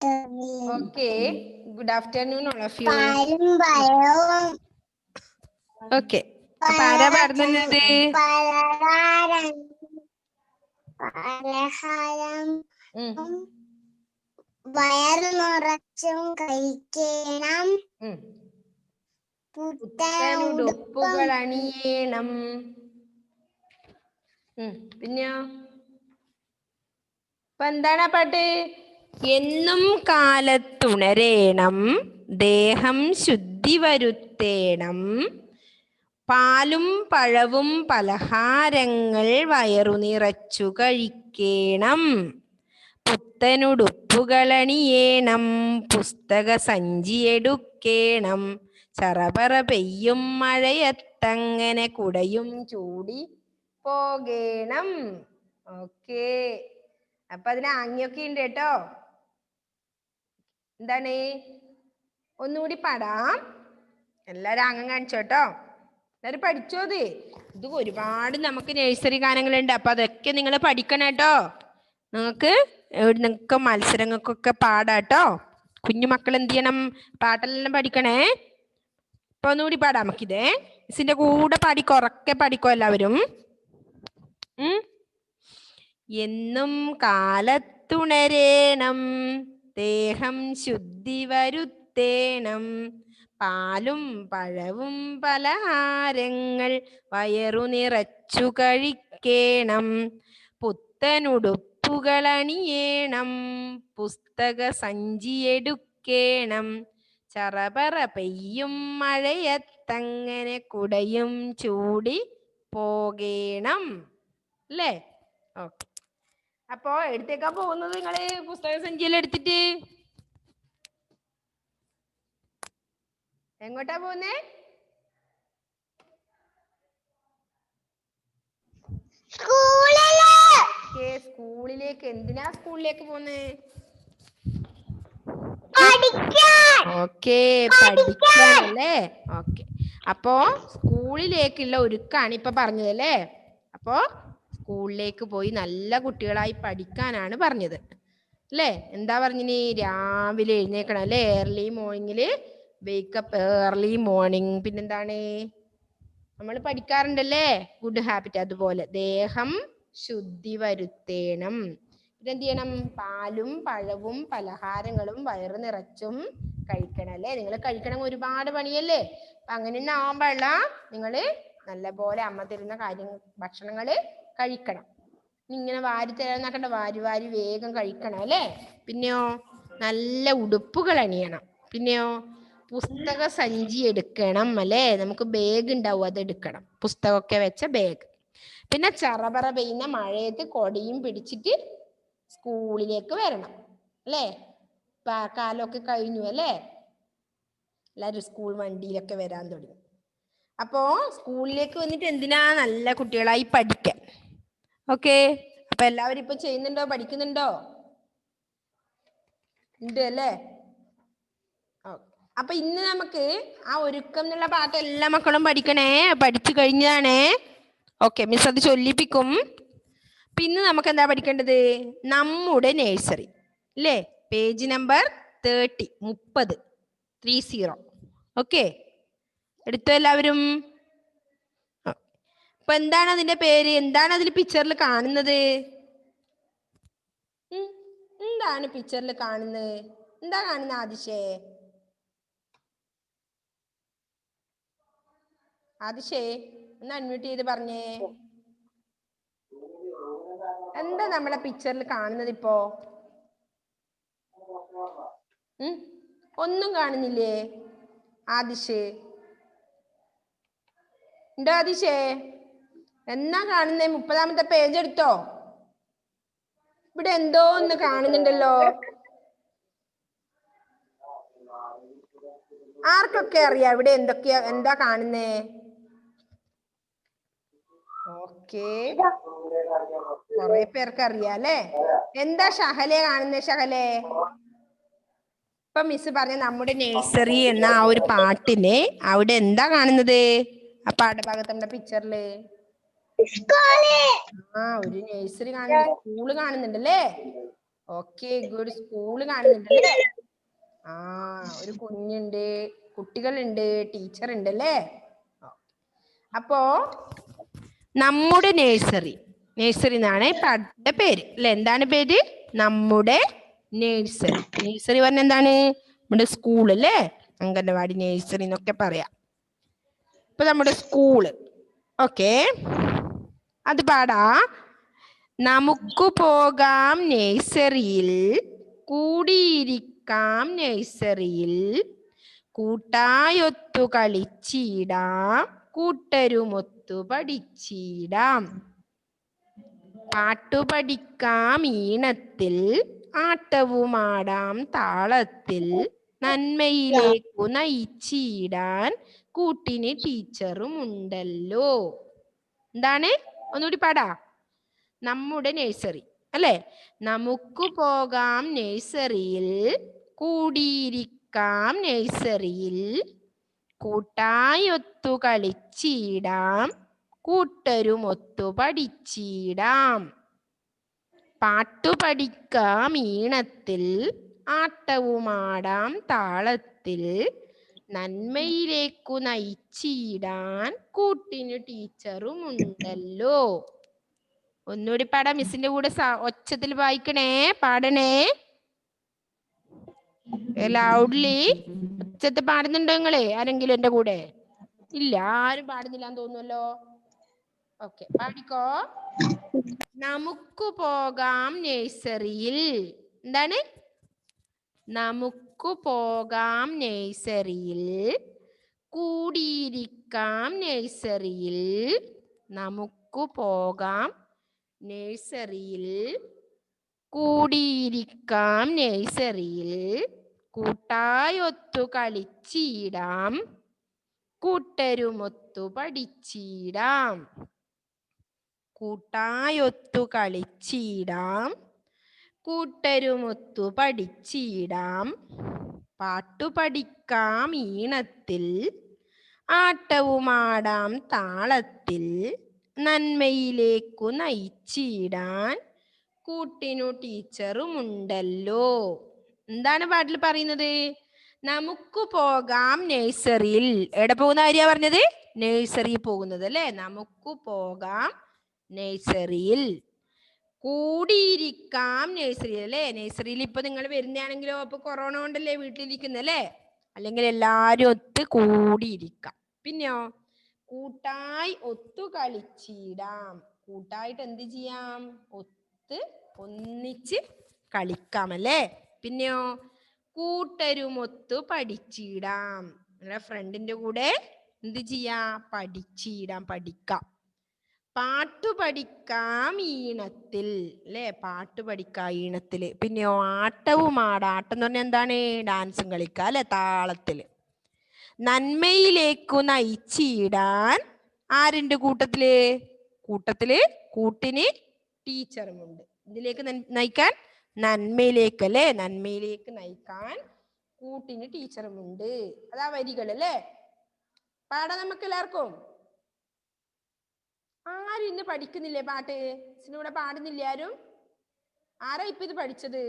Okay. Good afternoon, all of you. Okay. അപ്പൊ ആരാ പാടുന്നത്? വയറ് നിറച്ചും കഴിക്കണം, പുത്തനുടുപ്പുകൾ അണിയണം. പിന്നെയോ? അപ്പൊ എന്താണ് ആ പാട്ട്? എന്നും കാലത്തുണരേണം, ദേഹം ശുദ്ധി വരുത്തേണം, പാലും പഴവും പലഹാരങ്ങൾ വയറു നിറച്ചു കഴിക്കണം, പുത്തനുടുപ്പുകളണിയേണം, പുസ്തക സഞ്ചിയെടുക്കേണം, ചറപറ പെയ്യും മഴയത്തങ്ങനെ കുടയും ചൂടി പോകേണം. ഓക്കേ. അപ്പൊ അതിന് ആംഗ്യൊക്കെ ഉണ്ട് കേട്ടോ. എന്താണ്? ഒന്നുകൂടി പാടാം. എല്ലാരും ആംഗ്യം കാണിച്ചോട്ടോ. എല്ലാരും പഠിച്ചോ? ഇത് ഒരുപാട് നമുക്ക് നഴ്സറി ഗാനങ്ങളുണ്ട്. അപ്പൊ അതൊക്കെ നിങ്ങൾ പഠിക്കണം കേട്ടോ. നിങ്ങൾക്ക് മത്സരങ്ങൾക്കൊക്കെ പാടാട്ടോ. കുഞ്ഞുമക്കൾ എന്ത് ചെയ്യണം? പാട്ടെല്ലാം പഠിക്കണേ. ഇപ്പൊ ഒന്നുകൂടി പാടാം നമുക്കിതേ. മിസ്സിന്റെ കൂടെ പാടിക്കോ, ഉറക്കെ പാടിക്കോ എല്ലാവരും. എന്നും കാലത്തുണരേണം, ദേഹം ശുദ്ധി വരുത്തേണം, പാലും പഴവും പലഹാരങ്ങൾ വയറു നിറച്ചു കഴിക്കേണം, പുത്തനുടുപ്പുകളണിയേണം, പുസ്തക സഞ്ചിയെടുക്കേണം, ചറപറ പെയ്യും മഴയത്തങ്ങനെ കുടയും ചൂടി പോകേണം. അല്ലേ? ഓക്കെ. അപ്പോ എടുത്തേക്കാ പോകുന്നത് നിങ്ങള് പുസ്തക സഞ്ചിയെല്ലാം എടുത്തിട്ട്? എങ്ങോട്ടാ പോകുന്നേ? സ്കൂളിലേക്ക്. എന്തിനാ സ്കൂളിലേക്ക് പോന്നേ? ഓക്കെ, പഠിക്കാനല്ലേ? ഓക്കെ. അപ്പോ സ്കൂളിലേക്കുള്ള ഒരുക്കാണ് ഇപ്പൊ പറഞ്ഞതല്ലേ? അപ്പോ സ്കൂളിലേക്ക് പോയി നല്ല കുട്ടികളായി പഠിക്കാനാണ് പറഞ്ഞത് അല്ലേ? എന്താ പറഞ്ഞിനി? രാവിലെ എഴുന്നേക്കണം അല്ലേ? ഏർലി മോർണിംഗില് വേക്കപ്പ്, ഏർലി മോർണിംഗ്. പിന്നെന്താണ് നമ്മൾ പഠിക്കാറുണ്ടല്ലേ? Good habit. അതുപോലെ ദേഹം ശുദ്ധി വരുത്തേണം. പിന്നെന്ത് ചെയ്യണം? പാലും പഴവും പലഹാരങ്ങളും വയറ് നിറച്ചും കഴിക്കണം അല്ലേ? നിങ്ങൾ കഴിക്കണം, ഒരുപാട് പണിയല്ലേ? അപ്പൊ അങ്ങനെയൊന്നും ആവാൻ പാടില്ല. നിങ്ങള് നല്ല പോലെ അമ്മ തരുന്ന ഭക്ഷണങ്ങള് കഴിക്കണം. ഇങ്ങനെ വാരി തരാന്നൊക്കെ വാരി വാരി വേഗം കഴിക്കണം അല്ലേ? പിന്നെയോ നല്ല ഉടുപ്പുകൾ അണിയണം. പിന്നെയോ പുസ്തക സഞ്ചി എടുക്കണം അല്ലേ? നമുക്ക് ബാഗ് ഉണ്ടാവും, അത് എടുക്കണം, പുസ്തകമൊക്കെ വെച്ച ബാഗ്. പിന്നെ ചറപറ പെയ്യുന്ന മഴയത്ത് കൊടയും പിടിച്ചിട്ട് സ്കൂളിലേക്ക് വരണം അല്ലേ? കാലമൊക്കെ കഴിഞ്ഞു അല്ലേ? എല്ലാവരും സ്കൂൾ വണ്ടിയിലൊക്കെ വരാൻ തുടങ്ങി. അപ്പോ സ്കൂളിലേക്ക് വന്നിട്ട് എന്തിനാ? നല്ല കുട്ടികളായി പഠിക്കാൻ. ഓക്കെ. അപ്പൊ എല്ലാവരും ഇപ്പൊ ചെയ്യുന്നുണ്ടോ? പഠിക്കുന്നുണ്ടോ? ഉണ്ട് അല്ലേ? അപ്പൊ ഇന്ന് നമുക്ക് ആ ഒരുക്കം എന്നുള്ള പാട്ട് എല്ലാ മക്കളും പഠിക്കണേ. പഠിച്ചു കഴിഞ്ഞാണേ. ഓക്കെ, മിസ് അത് ചൊല്ലിപ്പിക്കും. പിന്നെ നമുക്ക് എന്താ പഠിക്കേണ്ടത്? നമ്മുടെ നേഴ്സറി അല്ലേ? Page number 30. ഓക്കെ, എടുത്തോ എല്ലാവരും? അപ്പൊ എന്താണ് അതിന്റെ പേര്? എന്താണ് അതിൽ പിക്ചറിൽ കാണുന്നത്? എന്താണ് പിക്ചറിൽ കാണുന്നത്? എന്താ കാണുന്ന ആദിശേ? ആദിശേ ഒന്ന് അൺമ്യൂട്ട് ചെയ്ത് പറഞ്ഞേ. എന്താ നമ്മളെ പിക്ചറിൽ കാണുന്നത് ഇപ്പോ? ഒന്നും കാണുന്നില്ലേ ആദിശേ? ഉണ്ടോ ആദിശേ? എന്നാ കാണുന്നേ? 30-ാമത്തെ പേജ് എടുത്തോ? ഇവിടെ എന്തോ ഒന്ന് കാണുന്നുണ്ടല്ലോ. ആർക്കൊക്കെ അറിയാം ഇവിടെ എന്താ കാണുന്നേ? ഓക്കെ, കുറെ പേർക്ക് അറിയാം അല്ലേ? എന്താ ഷഹലെ കാണുന്നേ? ഷഹലെ, ഇപ്പൊ മിസ് പറഞ്ഞ നമ്മുടെ നേഴ്സറി എന്ന ആ ഒരു പാട്ടിന് അവിടെ എന്താ കാണുന്നത്? ആ പാഠഭാഗത്ത് നമ്മുടെ പിക്ചറില് ഒരു നേഴ്സറി കാണുന്നുണ്ട്, സ്കൂള് കാണുന്നുണ്ടല്ലേ? Okay good. സ്കൂള് കാണുന്നുണ്ടല്ലേ? ആ, ഒരു കുഞ്ഞുണ്ട്, കുട്ടികളുണ്ട്, ടീച്ചർ ഉണ്ട് അല്ലേ? അപ്പോ നമ്മുടെ നേഴ്സറി എന്നാണ് പാട്ടിന്റെ പേര് അല്ലെ? എന്താണ് പേര്? നമ്മുടെ നേഴ്സറി. നേഴ്സറി പറഞ്ഞ എന്താണ്? നമ്മുടെ സ്കൂൾ അല്ലേ? അംഗനവാടി, നേഴ്സറി എന്നൊക്കെ പറയാം. ഇപ്പൊ നമ്മുടെ സ്കൂള്. ഓക്കെ, അത് പാടാ. നമുക്ക് പോകാം നേഴ്സറിയിൽ, കൂടിയിരിക്കാം നേഴ്സറിയിൽ, കൂട്ടായൊത്തു കളിച്ചിടാം, കൂട്ടരുമൊത്തു പഠിച്ചിടാം. പാട്ടു പഠിക്കാം ഈണത്തിൽ, ആട്ടവുമാടാം താളത്തിൽ, നന്മയിലേക്കു നയിച്ചിടാൻ കൂട്ടിന് ടീച്ചറും ഉണ്ടല്ലോ. എന്താണ്? ഒന്നുകൂടി പാടാ. നമ്മുടെ നേഴ്സറി അല്ലെ? നമുക്ക് പോകാം നേഴ്സറിയിൽ, കൂടിയിരിക്കാം നേഴ്സറിയിൽ, കൂട്ടായൊത്തു കളിച്ചിടാം, കൂട്ടരുമൊത്തു പഠിച്ചിടാം. പാട്ടു പഠിക്കാം ഈണത്തിൽ, ആട്ടവുമാടാം താളത്തിൽ, നന്മയിലേക്കു നയിച്ചിടാൻ കൂട്ടിനു ടീച്ചറും ഉണ്ടല്ലോ. ഒന്നുകൂടി പാടാം. മിസ്സിന്റെ കൂടെ ഒച്ചത്തിൽ വായിക്കണേ, പാടണേ. ലൗഡ്ലി ഒച്ചത്തിൽ പാടുന്നുണ്ടോ നിങ്ങള്? ആരെങ്കിലും എന്റെ കൂടെ? ഇല്ല, ആരും പാടുന്നില്ലാന്ന് തോന്നുന്നല്ലോ. ഓക്കെ, പാടിക്കോ. നമുക്ക് പോകാം നേഴ്സറിയിൽ. എന്താണ്? നമുക്ക് പോകാം നേഴ്സറിയിൽ, കൂടിയിരിക്കാം നേഴ്സറിയിൽ, നമുക്ക് പോകാം നേഴ്സറിയിൽ, കൂടിയിരിക്കാം നേഴ്സറിയിൽ, കൂട്ടായൊത്തു കളിച്ചിടാം, കൂട്ടരുമൊത്തു പഠിച്ചിടാം. കൂട്ടായൊത്തു കളിച്ചിടാം, കൂട്ടരുമൊത്തു പഠിച്ചിടാം. പാട്ടു പഠിക്കാം ഈണത്തിൽ, ആട്ടവുമാടാം താളത്തിൽ, നന്മയിലേക്കു നയിച്ചിടാൻ കൂട്ടിനു ടീച്ചറുമുണ്ടല്ലോ. എന്താണ് പാട്ടിൽ പറയുന്നത്? നമുക്ക് പോകാം നേഴ്സറിയിൽ. എവിടെ പോകുന്ന കാര്യ പറഞ്ഞത്? നേഴ്സറി പോകുന്നത് അല്ലെ? നമുക്ക് പോകാം നേഴ്സറിയിൽ, കൂടിയിരിക്കാം നേഴ്സറിയിൽ അല്ലെ? നേഴ്സറിയിൽ ഇപ്പൊ നിങ്ങൾ വരുന്നതാണെങ്കിലോ, ഇപ്പൊ കൊറോണ കൊണ്ടല്ലേ വീട്ടിലിരിക്കുന്നല്ലേ? അല്ലെങ്കിൽ എല്ലാരും ഒത്ത് കൂടിയിരിക്കാം. പിന്നെയോ, കൂട്ടായി ഒത്തു കളിച്ചിടാം. കൂട്ടായിട്ട് എന്ത് ചെയ്യാം? ഒന്നിച്ച് കളിക്കാം അല്ലേ? പിന്നെയോ, കൂട്ടരുമൊത്തു പഠിച്ചിടാം. നിങ്ങളുടെ ഫ്രണ്ടിന്റെ കൂടെ എന്ത് ചെയ്യാം? പഠിച്ചിടാം, പഠിക്കാം. പാട്ടു പഠിക്കാം ഈണത്തിൽ അല്ലെ? പാട്ടു പഠിക്കാം ഈണത്തില്. പിന്നെയോ, ആട്ടവുമാടാം. ആട്ടം എന്ന് പറഞ്ഞാൽ എന്താണ്? ഡാൻസും കളിക്കാം അല്ലെ? താളത്തില്. നന്മയിലേക്കു നയിച്ചിടാൻ ആരുണ്ട് കൂട്ടത്തില്? കൂട്ടിന് ടീച്ചറുമുണ്ട്. ഇതിലേക്ക് നയിക്കാൻ? നന്മയിലേക്ക് അല്ലെ? നന്മയിലേക്ക് നയിക്കാൻ കൂട്ടിന് ടീച്ചറുമുണ്ട്. അതാ വരികൾ അല്ലേ? പാടാം നമുക്ക് എല്ലാവർക്കും. ആരും ഇന്ന് പഠിക്കുന്നില്ലേ പാട്ട്? ഇവിടെ പാടുന്നില്ല ആരും? ആരാ ഇപ്പൊ ഇത് പഠിച്ചത്?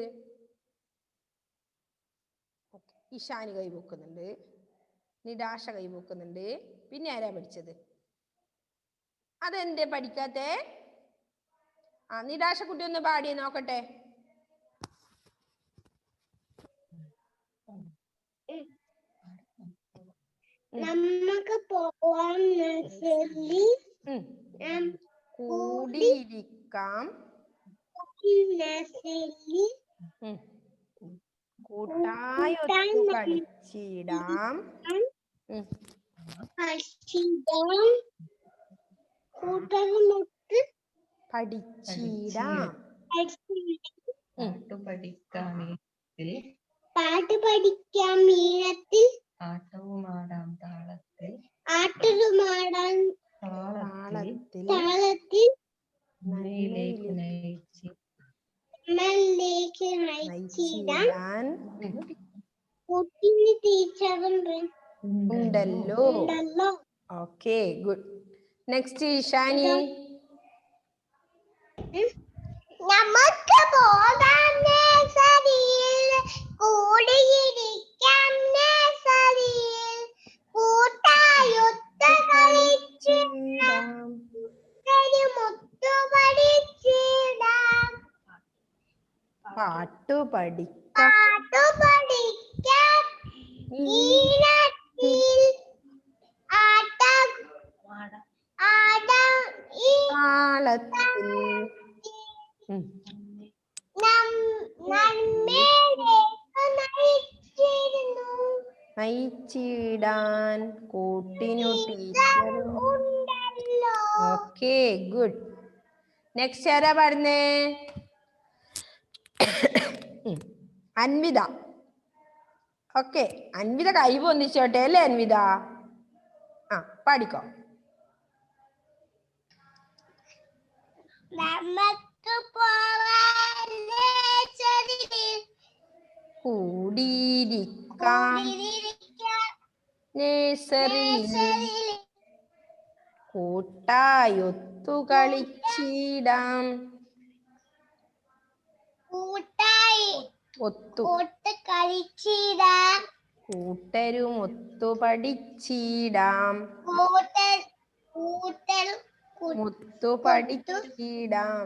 ഇഷാനി കൈവക്കുന്നുണ്ട്, നിഡാഷ കൈവക്കുന്നുണ്ട്. പിന്നെ ആരാ പഠിച്ചത്? അതെന്തേ പഠിക്കാത്തെ? നിഡാഷ കുട്ടി ഒന്ന് പാടിയേ നോക്കട്ടെ. നമുക്ക് പോവാം നഴ്സറി, കൂടിയിരിക്കാം നഴ്സറി, കൂട്ടായൊത്തു കളിച്ചിടാം, കൂട്ടരുമൊത്ത് പഠിച്ചിടാം. പാട്ട് പഠിക്കാം ഈണത്തിൽ, ആട്ടവുമാടാം താളത്തിൽ, ആട്ടവുമാടാം താളത്തിൽ, നന്മയിലേക്ക് നയിച്ചിടാൻ കൂട്ടിന് ടീച്ചറും ഉണ്ടല്ലോ. Okay, good. നെക്സ്റ്റ് ഇഷാനി. നമുക്ക് പോകാം നേഴ്സറിയിൽ, കൂടിയിരിക്കാം നേഴ്സറിയിൽ, കൂട്ടായൊത്ത് കളിച്ചിടാം, മുത്തു പഠിച്ചിടാം. പാട്ടു പഠിക്കാം പാട്ടു പഠിക്കാം ഈണത്തിൽ, ആട്ടം ആടാം ഈ താളത്തിൽ. നന്മയിലേക്ക് നയിച്ചിരുന്നു നയിച്ചിടാൻ കൂട്ടിനു ടീച്ചറും. ഉണ്ടല്ലോ. Okay, good. നെക്സ്റ്റ് ആരാ പാടുന്നേ? അൻവിത. ഓക്കെ, അൻവിത കൈ പൊന്നിച്ചോട്ടെ അല്ലേ അൻവിത? ആ, പാടിക്കോ. നമുക്ക് പോവാം നേഴ്സറിയിൽ, കൂടിയിരിക്കാം കൂടിയിരിക്കാം നേഴ്സറിയിൽ, നേഴ്സറിയിൽ, കൂട്ടായൊത്തു കളിച്ചിടാം. കൂട്ടായി ഒത്തു ഒത്ത് കളിച്ചിടാം, കൂട്ടരുമൊത്തു പഠിച്ചിടാം. കൂട്ടൽ കൂട്ടൽ മുത്തു പഠിച്ചിടാം.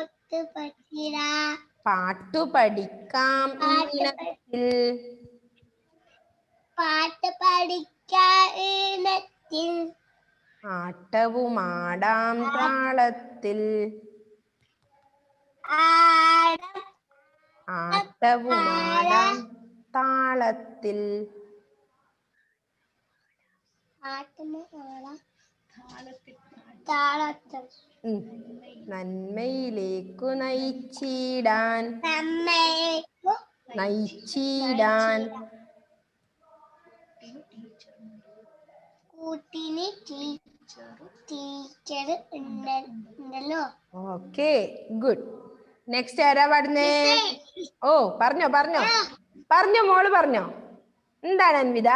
ഒത്ത് പഠിച്ചിടാം. പാട്ടു പഠിക്കാം ഈണത്തിൽ, പാട്ട് പഠിക്കാം ഈണത്തിൽ, ആട്ടവുമാടാം താളത്തിൽ. ആടം ആട്ടവുമാടാം താളത്തിൽ. ആട്ടമാടാം താളത്തിൽ. നന്മയിലേക്കു നയിച്ചിടാൻ നമ്മേക്കു നയിച്ചിടാൻ കൂട്ടിന് ടീച്ചർ ഉണ്ടല്ലോ. Okay, good. നെക്സ്റ്റ് ആരാ പാടുന്നേ? ഓ, പറഞ്ഞോ പറഞ്ഞോ പറഞ്ഞോ മോള് പറഞ്ഞോ. എന്താണ് അൻവിത?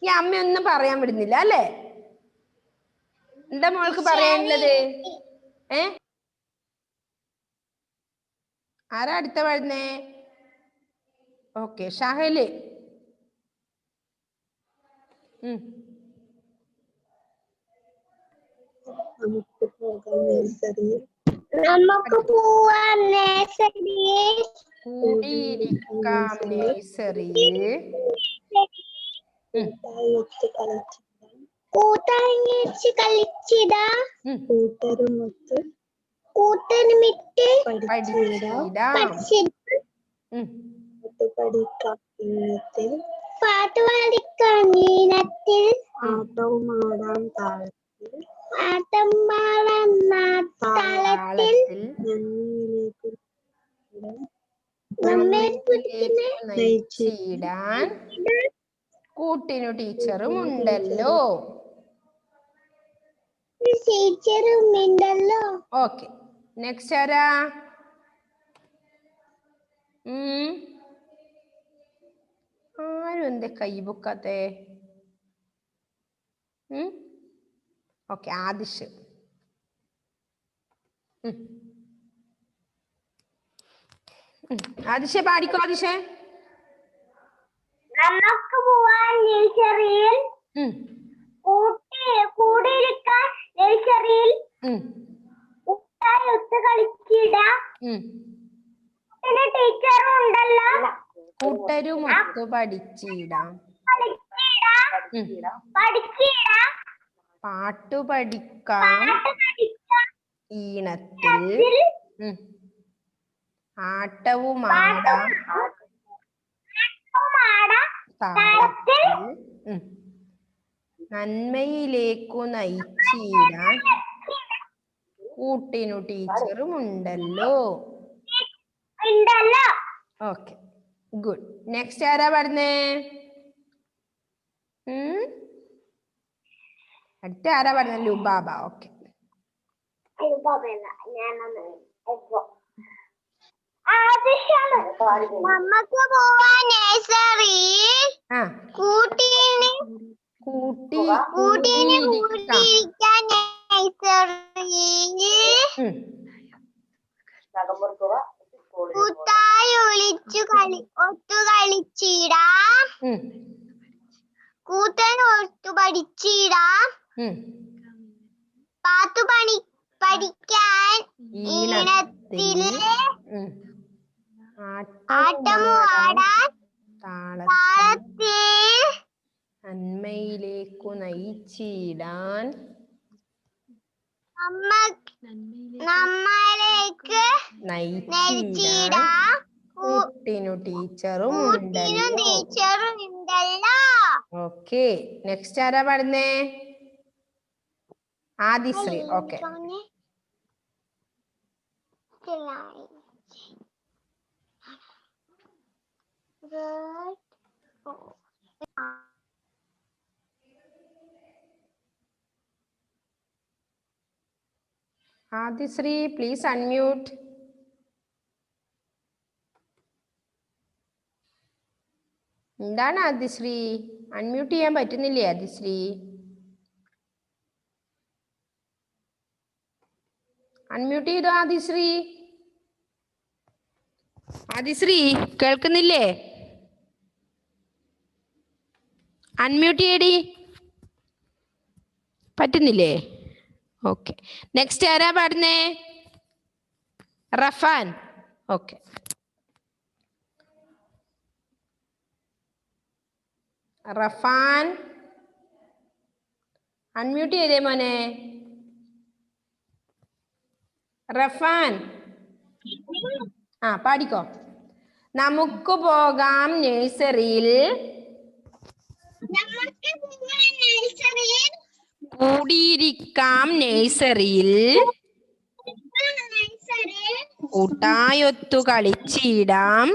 ഈ അമ്മയൊന്നും പറയാൻ വിടുന്നില്ല അല്ലേ? എന്താ മോൾക്ക് പറയാനുള്ളത്? ആരാ അടുത്ത പാടുന്നേ? ഓക്കെ, ഷഹല്. നമുക്ക് പോവാം നേഴ്സറിയിൽ, കൂടിയിരിക്കാം നേഴ്സറിയിൽ, കൂട്ടരങ്ങിച്ച് കളിച്ചിടാം, കൂട്ടരുമിട്ട് പഠിച്ചിടാം. പാട്ട് പഠിക്കാം ഈണത്തിൽ, ആട്ടം പാടാം താളത്തിൽ, നയിച്ചിടാൻ കൂട്ടിനു ടീച്ചറും ഉണ്ടല്ലോ. ടീച്ചറും ഉണ്ടല്ലോ. ഓക്കെ, നെക്സ്റ്റ് ആരാ? ആരും എന്തേ കൈ പൊക്കാത്തെ? ഓക്കെ, ആദിഷ്. ആദിഷെ പാടിക്കോ. ആദിഷെ, നമുക്ക് പോവാൻ നേഴ്സറിയിൽ, കൂടിയിരിക്കാൻ നേഴ്സറിയിൽ, ഒത്ത് കളിച്ചിടാം, ടീച്ചറും ഉണ്ടല്ലോ. കൂട്ടരുമൊത്തു പഠിച്ചിടാം. പാട്ടു പഠിക്കാം ഈണത്തിൽ, ആട്ടവുമാടാം താളത്തിൽ. നന്മയിലേക്കു നയിച്ചിടാൻ കൂട്ടിനു ടീച്ചറും ഉണ്ടല്ലോ. Okay, good. നെക്സ്റ്റ് ആരാ പാടുന്നേ? അടുത്ത ആരാ പാടുന്നത്? ലുബാബ. ഓക്കെ, നമുക്ക് പോവാൻ നേഴ്സറിയിൽ, കൂട്ടിയിരിക്കാൻ നേഴ്സറിയിൽ, കൂട്ടായി ഒത്തു കളിച്ചിടാം. കൂട്ടൻ ഒത്തു പഠിച്ചിടാം. പാത്തു പഠിക്കാൻ ഈണത്തിലെ ആട്ടമാടാൻ താളത്തിൽ നന്മയിലേക്കു നയിച്ചിടാൻ നമ്മയിലേക്ക് നയിച്ചിടാൻ കൂട്ടിനു ടീച്ചറും ഉണ്ടല്ലോ. ഓക്കെ, നെക്സ്റ്റ് ആരാ പാടുന്നേ? Adishree. Okay, Adishree please unmute. എന്താണ് ആദിശ്രീ, അൺമ്യൂട്ട് ചെയ്യാൻ പറ്റുന്നില്ലേ ആദിശ്രീ? അൺമ്യൂട്ട് ചെയ്തോ ആദിശ്രീ? ആദിശ്രീ കേൾക്കുന്നില്ലേ? അൺമ്യൂട്ട് ചെയ്യടി. പറ്റുന്നില്ലേ? ഓക്കെ, നെക്സ്റ്റ് ആരാ പാടുന്നേ? റഫാൻ. ഓക്കെ, റഫാൻ അൺമ്യൂട്ട് ചെയ്തേ മോനെ. റഫാൻ പാടിക്കോ. നമുക്ക് പോകാം നഴ്സറിയിൽ കൂടിയിരിക്കാം നഴ്സറിയിൽ കൂട്ടായൊത്തു കളിച്ചിടാം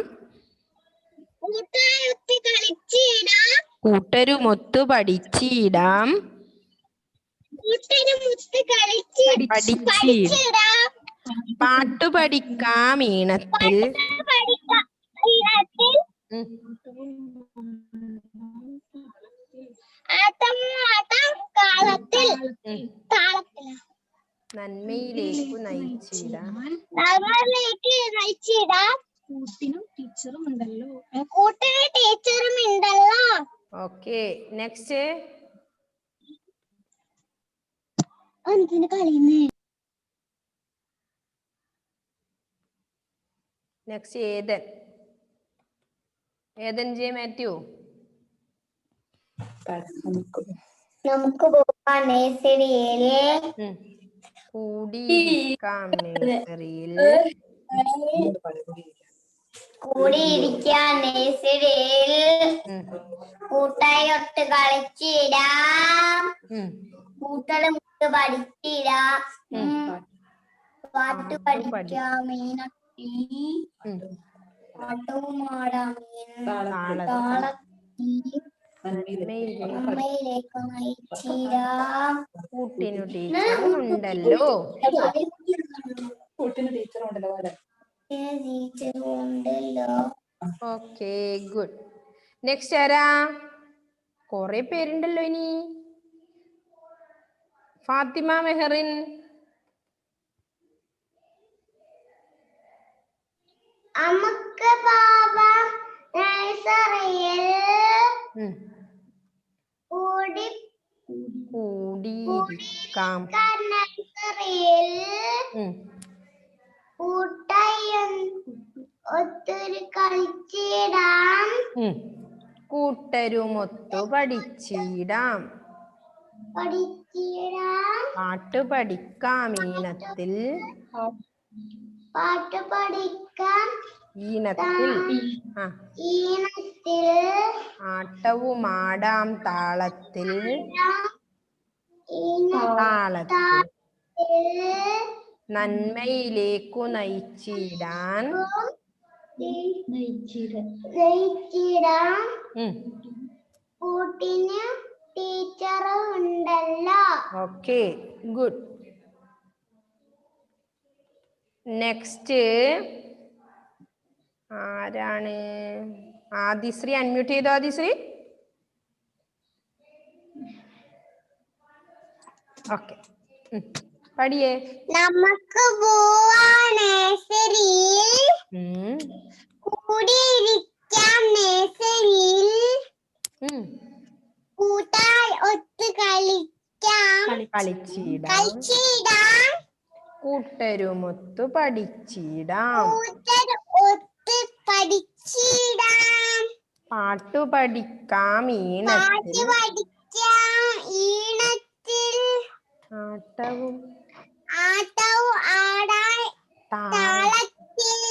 കൂട്ടരുമൊത്തു പഠിച്ചിടാം പാട്ടു പഠിക്കാം ഈണത്തിൽ നന്മയിലേക്കു നയിച്ചിടാം കൂട്ടിനും ടീച്ചറും ഉണ്ടല്ലോ. ഓക്കെ, നെക്സ്റ്റ് നെക്സ്റ്റ് ഏതൻ ജെ മാത്യു. നമുക്ക് പോകാം നഴ്സറിയില് കൂടിയിരിക്കാം നഴ്സറിയിൽ കൂട്ടായൊട്ട് കളിച്ചിടാം കൂട്ടരുമൊത്ത് പഠിച്ചിടാം പാട്ട് പഠിക്കാം പാട്ടുമാടാം അമ്മയിലേക്ക് നയിച്ചിടാം കൂട്ടിനു ടീച്ചറും ഉണ്ടല്ലോ. Okay, good. നെക്സ്റ്റ് ആരാ? കൊറേ പേരുണ്ടല്ലോ ഇനി. ഫാത്തിമ മെഹറിൻ. നമുക്ക് പോവാം നഴ്സറിയിൽ കൂടിയിരിക്കാം നഴ്സറിയിൽ ഒത്തൊരു കളിച്ചിടാം കൂട്ടരുമൊത്തു പഠിച്ചിടാം പാട്ട് പഠിക്കാം ഈണത്തിൽ ഈണത്തിൽ ആട്ടവുമാടാം താളത്തിൽ നന്മയിലേക്കു നയിച്ചിടാൻ കൂട്ടിന് ടീച്ചറും ഉണ്ടല്ലോ. Okay, good. നെക്സ്റ്റ് ആരാണ്? ആദിശ്രീ അൺമ്യൂട്ട് ചെയ്തോ ആദിശ്രീ? ഓക്കെ, പാടിയേ. നമുക്ക് പോവാൻ നഴ്സറിയിൽ ഉം. കൂടിയിരിക്കാം നഴ്സറിയിൽ കൂട്ടായി ഒത്ത് കളിക്കാം കളിച്ചിടാം കൂട്ടരുമൊത്തു പഠിച്ചിടാം ഒത്ത് പഠിച്ചിടാം പാട്ടു പഠിക്കാം ഈണത്തിൽ ഈണത്തിൽ ആട്ടവും ആടാൻ താളത്തിൽ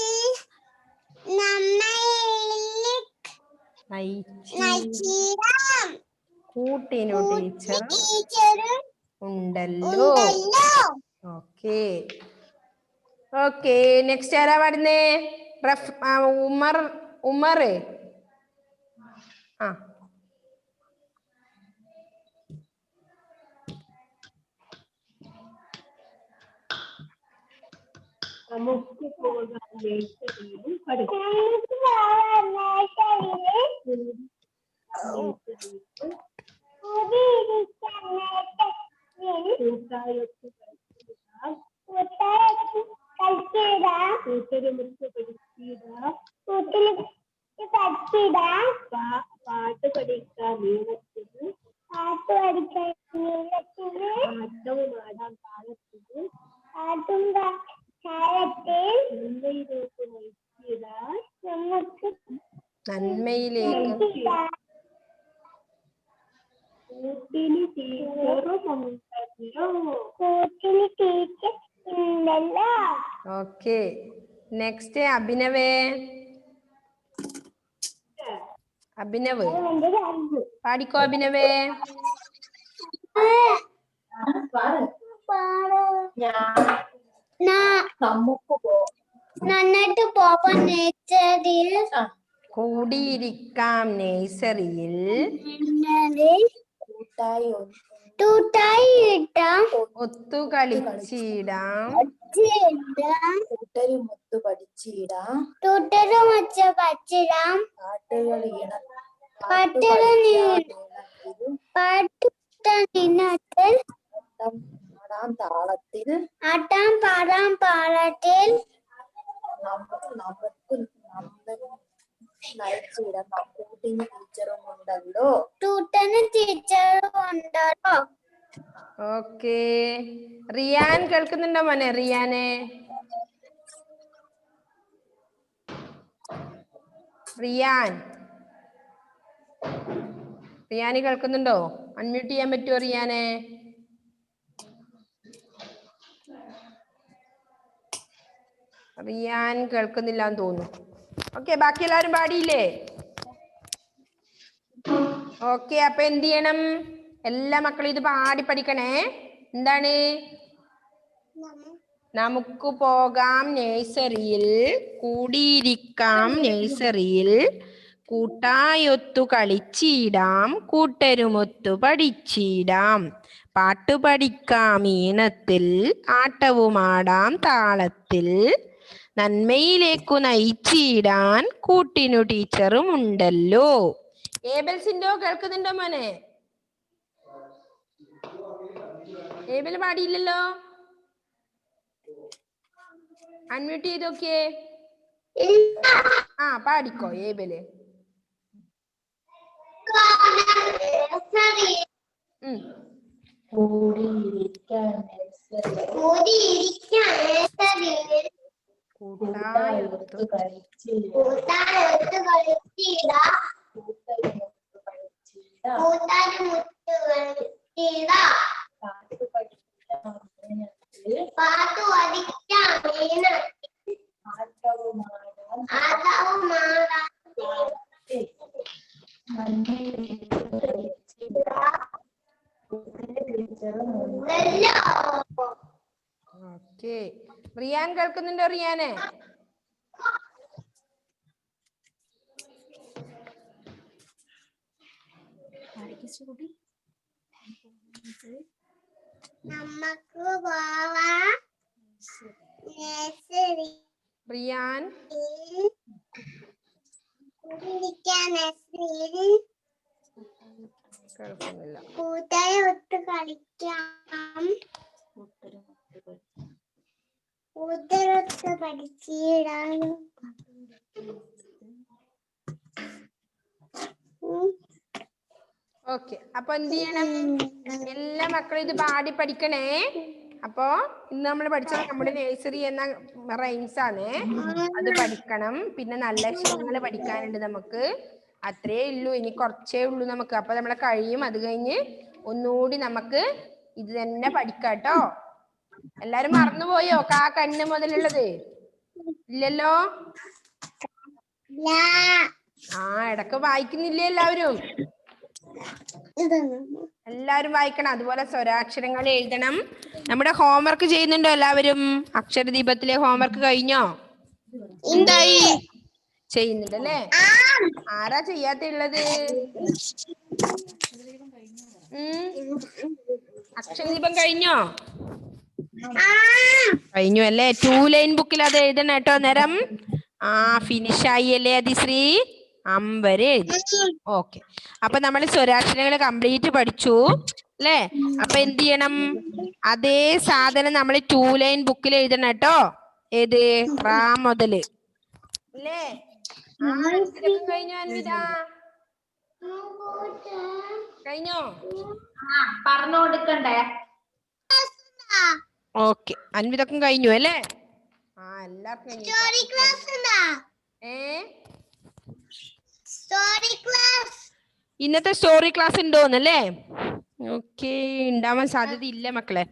നയിച്ചിടാം കൂട്ടിനു ടീച്ചർ ഉണ്ടല്ലോ. Okay okay. നെക്സ്റ്റ് ആരാ പാടുന്നേ? ഉമർ. ആ നമുക്ക് പോകാം നഴ്സറിയിൽ കൂട്ടായൊത്ത് കൂട്ടരുമൊത്ത് പഠിച്ചിടാം പാട്ട് പഠിക്കാം നീളത്തിന് ആട്ടവും ആടാം താളത്തിന് നന്മയിലേക്ക് നയിച്ചിടാൻ നന്മയിലേക്ക് കൂട്ടിന് ടീച്ചറുണ്ടല്ലോ. ഓക്കെ. നെക്സ്റ്റ് അഭിനവ്. പാടിക്കോ അഭിനവേ. നന്നായിട്ട് പോവാൻ നേച്ചറിൽ കൂടിയിരിക്കാം നഴ്സറിയിൽ കൂട്ടായിട്ടാം ഒത്തു കളിച്ചിടാം കൂട്ടരുമൊത്ത് പഠിച്ചിടാം ആട്ടാം പാടാം പാടത്തിൽ നമുക്ക് നയിച്ചിടാം കൂട്ടിന് ടീച്ചറും ഉണ്ടല്ലോ. ഓക്കെ. റിയാൻ കേൾക്കുന്നുണ്ടോ മോനെ? റിയാന് കേൾക്കുന്നുണ്ടോ? അൺമ്യൂട്ട് ചെയ്യാൻ പറ്റുമോ റിയാനെ? റിയാൻ കേൾക്കുന്നില്ല എന്ന് തോന്നുന്നു. ഓക്കെ, ബാക്കി എല്ലാവരും പാടിയില്ലേ? ഓക്കെ. അപ്പൊ എന്ത് ചെയ്യണം? എല്ലാ മക്കളും ഇത് പാടി പഠിക്കണേ. എന്താണ്? നമുക്ക് പോകാം നഴ്സറിയിൽ കൂടിയിരിക്കാം നഴ്സറിയിൽ കൂട്ടായൊത്തു കളിച്ചിടാം കൂട്ടരുമൊത്തു പഠിച്ചിടാം പാട്ടു പഠിക്കാം ഈണത്തിൽ ആട്ടവുമാടാം താളത്തിൽ നന്മയിലേക്കു നയിച്ചിടാൻ കൂട്ടിനു ടീച്ചറും ഉണ്ടല്ലോ. ഏബൽസിൻഡോ കേൾക്കുന്നുണ്ടോ മോനെ? ഏബൽ പാടിയില്ലല്ലോ. അൺമ്യൂട്ട് ചെയ്തോക്കേ. ആ പാടിക്കോ ഏബല്. കൂട്ടായൊത്തു പാട്ടു പഠിക്കാം ഓക്കെ. റിയാൻ കേൾക്കുന്നുണ്ടോ? റിയാനെ നമുക്ക് പോവാം നഴ്സറി. റിയാൻ കേൾക്കുന്നില്ല. കൂട്ടായി ഒത്ത് കളിക്കാം ഉദരത്തെ പഠിച്ചിടാനും ഓക്കെ, അപ്പൊ എന്ത് ചെയ്യണം? എല്ലാ മക്കളും ഇത് പാടി പഠിക്കണേ. അപ്പോ ഇന്ന് നമ്മൾ പഠിച്ചത് നമ്മുടെ നഴ്സറി എന്ന റൈംസ് ആണ്. അത് പഠിക്കണം. പിന്നെ നല്ല അക്ഷരങ്ങൾ പഠിക്കാനുണ്ട് നമുക്ക്. അത്രേ ഉള്ളൂ, ഇനി കുറച്ചേ ഉള്ളൂ നമുക്ക്. അപ്പൊ നമ്മളെ കഴിയും. അത് കഴിഞ്ഞ് ഒന്നുകൂടി നമുക്ക് ഇത് തന്നെ പഠിക്കാട്ടോ. എല്ലാരും മറന്നുപോയോ കാ കണ്ണ് മുതലുള്ളത്? ഇല്ലല്ലോ. ആ, ഇടക്ക് വായിക്കുന്നില്ലേ എല്ലാവരും? എല്ലാവരും വായിക്കണം. അതുപോലെ സ്വരാക്ഷരങ്ങൾ എഴുതണം. നമ്മുടെ ഹോംവർക്ക് ചെയ്യുന്നുണ്ടോ എല്ലാവരും? അക്ഷരദീപത്തിലെ ഹോംവർക്ക് കഴിഞ്ഞോ? എന്തായി? ചെയ്യുന്നുണ്ടല്ലേ? ആരാ ചെയ്യാത്തുള്ളത്? അക്ഷരദീപം കഴിഞ്ഞോ? കഴിഞ്ഞു അല്ലേ? 2 ലൈൻ ബുക്കിൽ അത് എഴുതണം കേട്ടോ. നേരം ഫിനിഷായി അല്ലേ അതിശ്രീ? അമ്പര് എഴുതി. ഓക്കെ, അപ്പൊ നമ്മൾ സ്വരാക്ഷരങ്ങൾ കംപ്ലീറ്റ് പഠിച്ചു അല്ലേ? അപ്പൊ എന്ത് ചെയ്യണം? അതേ സാധനം നമ്മൾ 2 ലൈൻ ബുക്കിൽ എഴുതണം കേട്ടോ. ഏത്? റാ മുതല് അല്ലേ? അൻവിതൊക്കെ കഴിഞ്ഞോ? അൻവിത കഴിഞ്ഞോ? പറഞ്ഞു കൊടുക്കണ്ടേ? ഓക്കെ, അൻവിതൊക്കെ കഴിഞ്ഞു അല്ലേ? എല്ലാവർക്കും കഴിഞ്ഞു. ഇന്നത്തെ സ്റ്റോറി ക്ലാസ് ഉണ്ടോന്നല്ലേ? ഓക്കെ, ഉണ്ടാവാൻ സാധ്യത ഇല്ല മക്കളെ.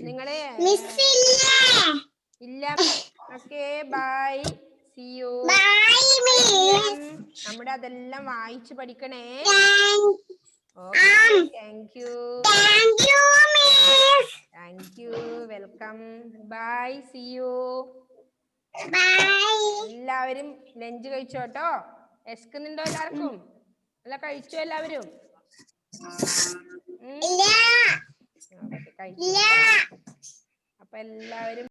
നിങ്ങളെ ഇല്ല. Okay, bye, see you. നമ്മുടെ അതെല്ലാം വായിച്ചു പഠിക്കണേ. Okay, thank you. Thank you, welcome. Bye, see you. എല്ലാവരും ലഞ്ച് കഴിച്ചോട്ടോ. വിശക്കുന്നുണ്ടോ എല്ലാവർക്കും? അല്ല, കഴിച്ചോ എല്ലാവരും? കഴിച്ചോ. അപ്പൊ എല്ലാവരും